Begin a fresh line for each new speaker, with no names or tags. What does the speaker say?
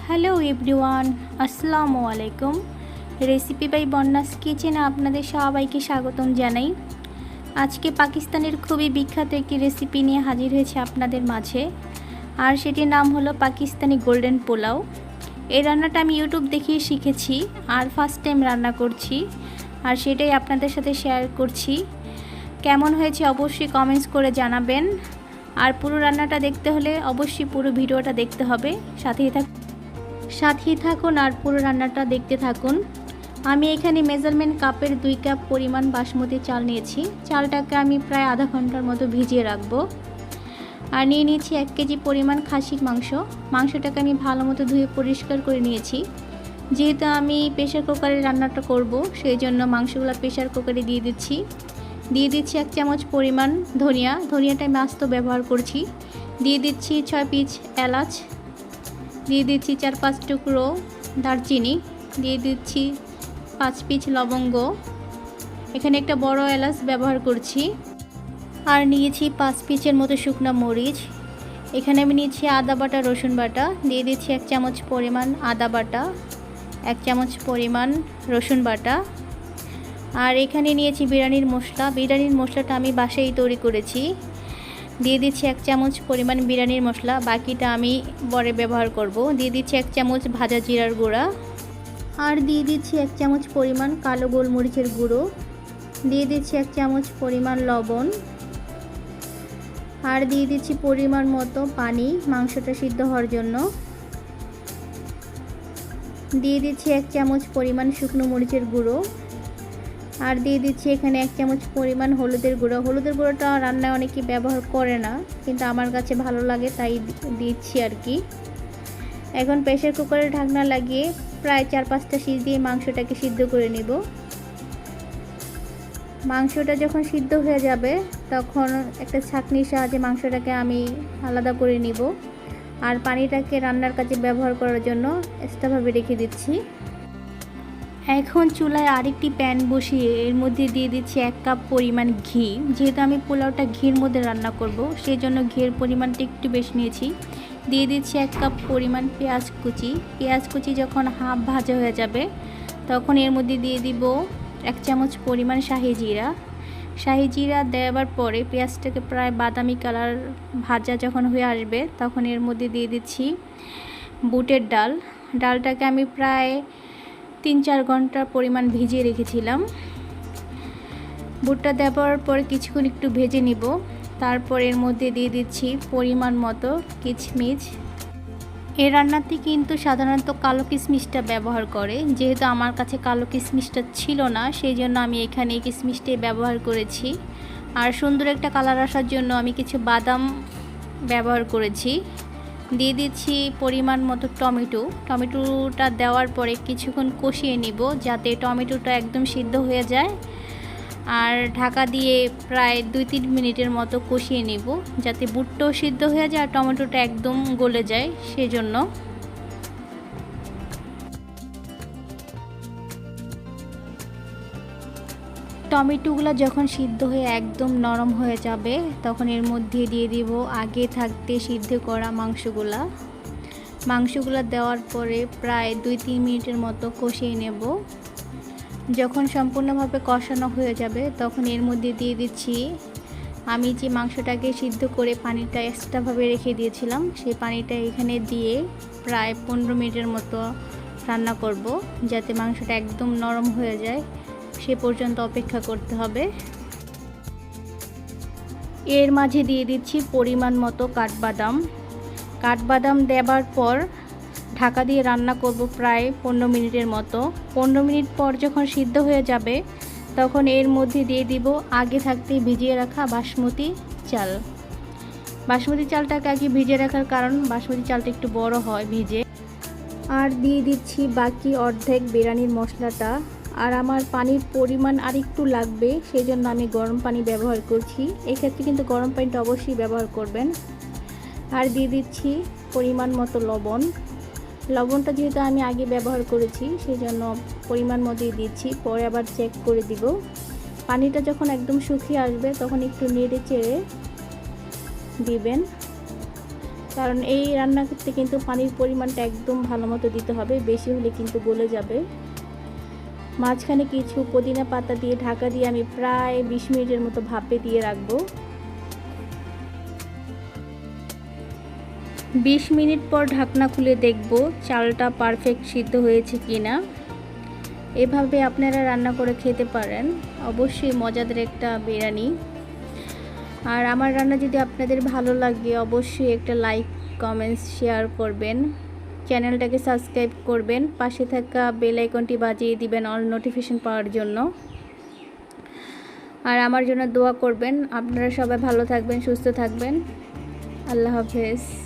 Hello everyone, আসসালামু আলাইকুম। Recipe by বন্যাস কিচেনে আপনাদের সবাইকে স্বাগতম জানাই। আজকে পাকিস্তানের খুবই বিখ্যাত একটি রেসিপি নিয়ে হাজির হয়েছে আপনাদের মাঝে, আর সেটির নাম হলো পাকিস্তানি গোল্ডেন পোলাও। এই রান্নাটা আমি ইউটিউব দেখেই শিখেছি আর ফার্স্ট টাইম রান্না করছি, আর সেটাই আপনাদের সাথে শেয়ার করছি। কেমন হয়েছে অবশ্যই কমেন্টস করে জানাবেন। আর পুরো রান্নাটা দেখতে হলে অবশ্যই পুরো ভিডিওটা দেখতে হবে, সাথেই থাকুন আর পুরো রান্নাটা দেখতে থাকুন। আমি এখানে মেজারমেন্ট কাপের 2 কাপ পরিমাণ বাসমতি চাল নিয়েছি। চালটাকে আমি প্রায় আধা ঘন্টার মতো ভিজিয়ে রাখবো। আর নিয়ে নিয়েছি 1 কেজি পরিমাণ খাসির মাংস। মাংসটাকে আমি ভালো মতো ধুয়ে পরিষ্কার করে নিয়েছি। যেহেতু আমি প্রেশার কুকারে রান্নাটা করব, সেই জন্য মাংসগুলো প্রেশার কুকারে দিয়ে দিচ্ছি 1 চামচ পরিমাণ ধনিয়াটা আমি আস্ত ব্যবহার করছি। দিয়ে দিচ্ছি 6 পিস এলাচ, দিয়ে দিচ্ছি 4-5 টুকরো দারচিনি, দিয়ে দিচ্ছি 5 পিস লবঙ্গ, এখানে একটা বড় এলাচ ব্যবহার করছি। আর নিয়েছি 5 পিসের মতো শুকনো মরিচ। এখানে আমি নিয়েছি আদা বাটা, রসুন বাটা, দিয়ে দিচ্ছি 1 চামচ পরিমাণ আদা বাটা, 1 চামচ পরিমাণ রসুন বাটা। আর এখানে নিয়েছি বিরিয়ানির মশলাটা আমি বাসায় তৈরি করেছি। দিয়ে দিচ্ছি 1 চামচ পরিমাণ বিরিয়ানির মশলা, বাকিটা আমি পরে ব্যবহার করব। দিয়ে দিচ্ছি 1 চামচ ভাজা জিরার গুঁড়া, আর দিয়ে দিচ্ছি 1 চামচ পরিমাণ কালো গোলমরিচের গুঁড়ো, দিয়ে দিচ্ছি 1 চামচ পরিমাণ লবণ, আর দিয়ে দিচ্ছি পরিমাণ মতো পানি মাংসটা সিদ্ধ হওয়ার জন্য। দিয়ে দিচ্ছি 1 চামচ পরিমাণ শুকনো মরিচের গুঁড়ো, আর দিয়ে দিচ্ছি এখানে 1 চামচ পরিমাণ হলুদের গুঁড়োটা রান্নায় অনেকেই ব্যবহার করে না, কিন্তু আমার কাছে ভালো লাগে তাই দিচ্ছি আর কি। এখন প্রেসার কুকারে ঢাকনা লাগিয়ে প্রায় 4-5টা সিটি দিয়ে মাংসটাকে সিদ্ধ করে নিব। মাংসটা যখন সিদ্ধ হয়ে যাবে তখন একটা ছাঁকনির সাহায্যে মাংসটাকে আমি আলাদা করে নিব। আর পানিটাকে রান্নার কাজে ব্যবহার করার জন্য এক্সট্রাভাবে রেখে দিচ্ছি। এখন চুলায় আরেকটি প্যান বসিয়ে এর মধ্যে দিয়ে দিচ্ছি 1 কাপ পরিমাণ ঘি। যেহেতু আমি পোলাওটা ঘির মধ্যে রান্না করব, সেই জন্য ঘির পরিমাণটা একটু বেশি নিয়েছি। দিয়ে দিচ্ছি 1 কাপ পরিমাণ পেঁয়াজ কুচি যখন হাফ ভাজা হয়ে যাবে তখন এর মধ্যে দিয়ে দিব 1 চামচ পরিমাণ শাহি জিরা দেওয়ার পরে পেঁয়াজটাকে প্রায় বাদামি কালার ভাজা যখন হয়ে আসবে তখন এর মধ্যে দিয়ে দিচ্ছি বুটের ডালটাকে আমি প্রায় 3-4 ঘন্টা পরিমাণ ভিজিয়ে রেখেছিলাম। বুটটা দেওয়ার পর কিছুক্ষণ একটু ভেজে নিব। তারপর এর মধ্যে দিয়ে দিচ্ছি পরিমাণ মতো কিশমিশ। এই রান্নাতে কিন্তু সাধারণত কালো কিশমিশটা ব্যবহার করে, যেহেতু আমার কাছে কালো কিশমিশটা ছিল না, সেই জন্য আমি এখানে এই কিশমিশটাই ব্যবহার করেছি। আর সুন্দর একটা কালার আসার জন্য আমি কিছু বাদাম ব্যবহার করেছি। দিয়ে দিচ্ছি পরিমাণ মতো টমেটোটা দেওয়ার পরে কিছুক্ষণ কষিয়ে নিব যাতে টমেটোটা একদম সিদ্ধ হয়ে যায়। আর ঢাকা দিয়ে প্রায় 2-3 মিনিটের মতো কষিয়ে নিব যাতে বুটটাও সিদ্ধ হয়ে যায় আর টমেটোটা একদম গলে যায়। সেজন্য টমেটোগুলো যখন সিদ্ধ হয়ে একদম নরম হয়ে যাবে তখন এর মধ্যে দিয়ে দিব আগে থাকতে সিদ্ধ করা মাংসগুলো দেওয়ার পরে প্রায় 2-3 মিনিটের মতো কষিয়ে নেব। যখন সম্পূর্ণভাবে কষানো হয়ে যাবে তখন এর মধ্যে দিয়ে দিচ্ছি আমি যে মাংসটাকে সিদ্ধ করে পানিটা এক্সট্রাভাবে রেখে দিয়েছিলাম, সেই পানিটা এখানে দিয়ে প্রায় 15 মিনিটের মতো রান্না করব যাতে মাংসটা একদম নরম হয়ে যায়। সে পর্যন্ত অপেক্ষা করতে হবে। এর মাঝে দিয়ে দিচ্ছি পরিমাণ মতো কাঠবাদাম দেওয়ার পর ঢাকা দিয়ে রান্না করব প্রায় 15 মিনিটের মতো। 15 মিনিট পর যখন সিদ্ধ হয়ে যাবে তখন এর মধ্যে দিয়ে দিব আগে থাকতে ভিজিয়ে রাখা বাসমতি চালটাকে আগে ভিজিয়ে রাখার কারণ বাসমতি চালটা একটু বড় হয় ভিজে। আর দিয়ে দিচ্ছি বাকি অর্ধেক বিরিয়ানির মশলাটা। আর আমার পানির পরিমাণ আর একটু লাগবে, সেই জন্য আমি গরম পানি ব্যবহার করছি। এক্ষেত্রে কিন্তু গরম পানিটা অবশ্যই ব্যবহার করবেন। আর দিয়ে দিচ্ছি পরিমাণ মতো লবণটা যেহেতু আমি আগে ব্যবহার করেছি সেই জন্য পরিমাণ মতোই দিচ্ছি, পরে আবার চেক করে দিব। পানিটা যখন একদম শুকিয়ে আসবে তখন একটু নেড়ে চেড়ে দিবেন। কারণ এই রান্না করতে কিন্তু পানির পরিমাণটা একদম ভালো মতো দিতে হবে, বেশি হলে কিন্তু গলে যাবে। মাঝখানে কিছু পুদিনা পাতা দিয়ে ঢাকা দিয়ে আমি প্রায় 20 মিনিটের মতো ভাপে দিয়ে রাখবো। 20 মিনিট পর ঢাকনা খুলে দেখব চালটা পারফেক্ট সিদ্ধ হয়েছে কিনা। এভাবে আপনারা রান্না করে খেতে পারেন, অবশ্যই মজাদার একটা বিরিয়ানি। আর আমার রান্না যদি আপনাদের ভালো লাগে অবশ্যই একটা লাইক, কমেন্টস, শেয়ার করবেন, চ্যানেলটাকে সাবস্ক্রাইব করবেন, পাশে থাকা বেল আইকনটি বাজিয়ে দিবেন অল নোটিফিকেশন পাওয়ার জন্য। আর আমার জন্য দোয়া করবেন। আপনারা সবাই ভালো থাকবেন, সুস্থ থাকবেন। আল্লাহ হাফেজ।